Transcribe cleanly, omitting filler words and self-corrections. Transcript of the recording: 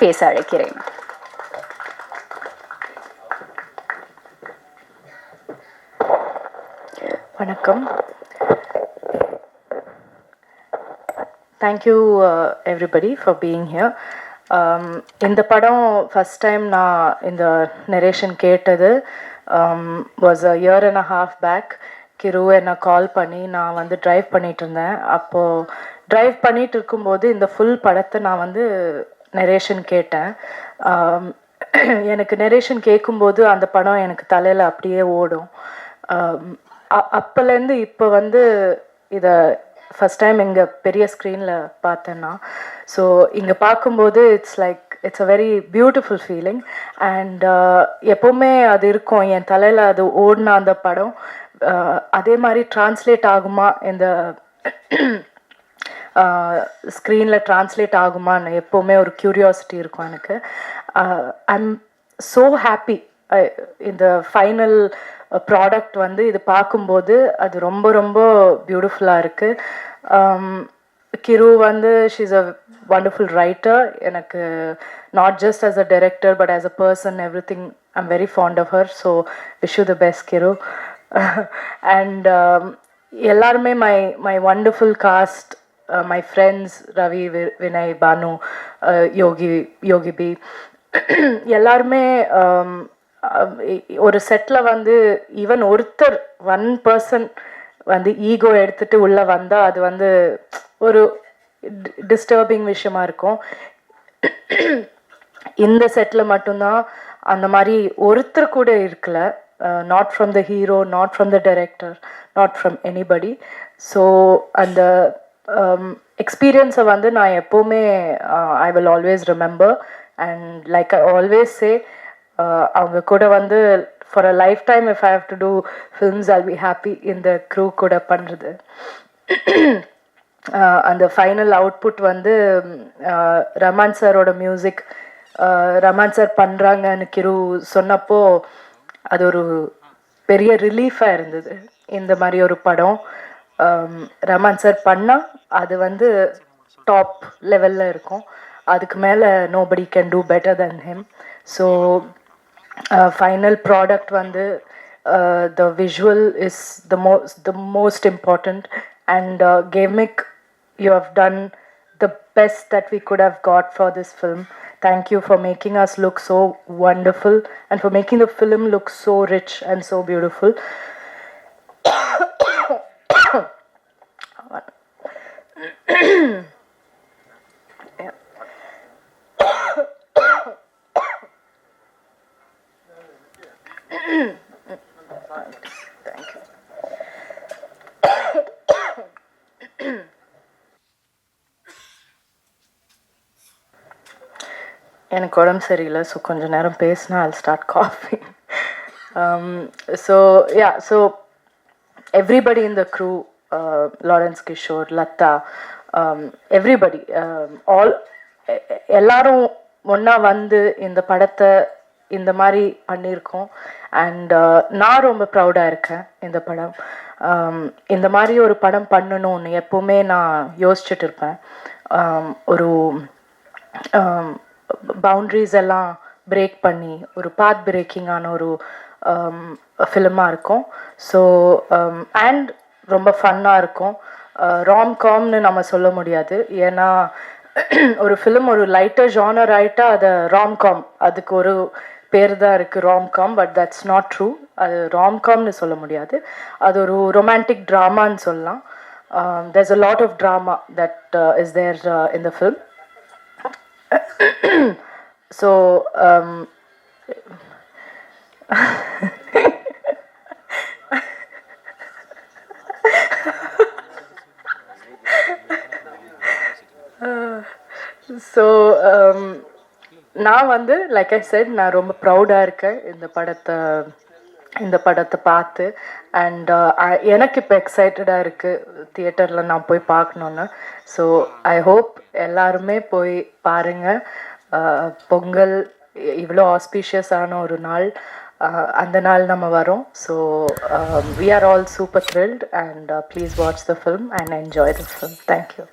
பேச அழைக்கிறேன். வணக்கம். Thank you everybody for being here. இந்த படம் ஃபஸ்ட் டைம் நான் இந்த நரேஷன் கேட்டது was a year and a half back. கிரு என்னை கால் பண்ணி நான் வந்து ட்ரைவ் பண்ணிகிட்டு இருந்தேன். அப்போது ட்ரைவ் பண்ணிகிட்டு இருக்கும்போது இந்த ஃபுல் படத்தை நான் வந்து நரேஷன் கேட்டேன். எனக்கு நரேஷன் கேட்கும்போது அந்த படம் எனக்கு தலையில் அப்படியே ஓடும். அப்போலேருந்து இப்போ வந்து இதை ஃபஸ்ட் டைம் இங்கே பெரிய ஸ்க்ரீனில் பார்த்தேன்னா, ஸோ இங்கே பார்க்கும்போது it's a very beautiful feeling. And எப்போவுமே அது இருக்கும் என் தலையில், அது ஓடின அந்த படம் அதே மாதிரி ட்ரான்ஸ்லேட் ஆகுமா, இந்த ஸ்க்ரீனில் ட்ரான்ஸ்லேட் ஆகுமான்னு எப்போவுமே ஒரு க்யூரியாசிட்டி இருக்கும் எனக்கு. I am so happy. இந்த ஃபைனல் ப்ராடக்ட் வந்து இது பார்க்கும்போது அது ரொம்ப ரொம்ப பியூட்டிஃபுல்லாக இருக்குது. கிரு வந்து ஷீஸ் அ வண்டர்ஃபுல் ரைட்டர். எனக்கு not just as a director but as a person everything I'm very fond of her. So wish you the best கிரு. அண்ட் எல்லாருமே my wonderful cast, my friends Ravi, Vinay, Banu, Yogi B, எல்லாருமே ஒரு settle வந்து even ஒருத்தர் 1% வந்து ego எடுத்துகிட்டு உள்ளே வந்தால் அது வந்து ஒரு டிஸ்டர்பிங் விஷயமா இருக்கும். இந்த செட்டில் மட்டும்தான் அந்த மாதிரி ஒருத்தர் கூட இருக்கல. Not from the hero, not from the director, not from anybody. So அந்த எக்ஸ்பீரியன்ஸை வந்து நான் எப்போவுமே I will always remember. And like I always say, அவங்க கூட வந்து for a life if I have to do films I'll be happy இந்த crew கூட பண்ணுறது. அந்த ஃபைனல் அவுட்புட் வந்து ரமான் சாரோட மியூசிக், ரமான் சார் பண்ணுறாங்கன்னு கிரு சொன்னப்போ அது ஒரு பெரிய ரிலீஃபாக இருந்தது. இந்த மாதிரி ஒரு படம் ரமான் சார் பண்ணால் அது வந்து டாப் லெவலில் இருக்கும். அதுக்கு மேலே nobody can do better then him. So final product வந்து the visual is the most important. And Gamik, you have done the best that we could have got for this film. Thank you for making us look so wonderful and for making the film look so rich and so beautiful. Thank you. எனக்கு உடம்பு சரியில்லை, so கொஞ்சம் நேரம் பேசினா I'll start coughing. So yeah, so everybody in the crew, Lawrence Kishore, Latta, everybody, all எல்லாரும் ஒன்றா வந்து இந்த படத்தை இந்த மாதிரி பண்ணியிருக்கோம். அண்ட் நான் ரொம்ப ப்ரௌடாக இருக்கேன். இந்த படம் இந்த மாதிரி ஒரு படம் பண்ணணும்னு எப்போவுமே நான் யோசிச்சுட்டு இருப்பேன். ஒரு பவுண்ட்ரிஸ் எல்லாம் பிரேக் பண்ணி ஒரு பாத் பிரேக்கிங்கான ஒரு ஃபிலிமாக இருக்கும். ஸோ அண்ட் ரொம்ப ஃபன்னாக இருக்கும். ராம்காம்னு நம்ம சொல்ல முடியாது, ஏன்னா ஒரு ஃபிலிம் ஒரு லைட்டர் ஜானர் ஆகிட்டா அதை ராம்காம், அதுக்கு ஒரு பேர் தான் இருக்குது romcom. But that's not true. அது ராம்காம்னு சொல்ல முடியாது, அது ஒரு ரொமான்டிக் ட்ராமான்னு சொல்லலாம். there's a lot of drama that is there in the film. So so நான் வந்து லைக் ஐ செட், நான் ரொம்ப ப்ரௌடாக இருக்கேன் இந்த படத்தை பார்த்து. அண்ட் எனக்கு இப்போ எக்ஸைட்டடாக இருக்குது தியேட்டரில் நான் போய் பார்க்கணுன்னு. ஸோ ஐ ஹோப் எல்லாருமே போய் பாருங்கள். பொங்கல் இவ்வளோ ஆஸ்பீஷியஸான ஒரு நாள், அந்த நாள் நம்ம வரோம். So we are all super thrilled and please watch the film and enjoy the film. Thank you.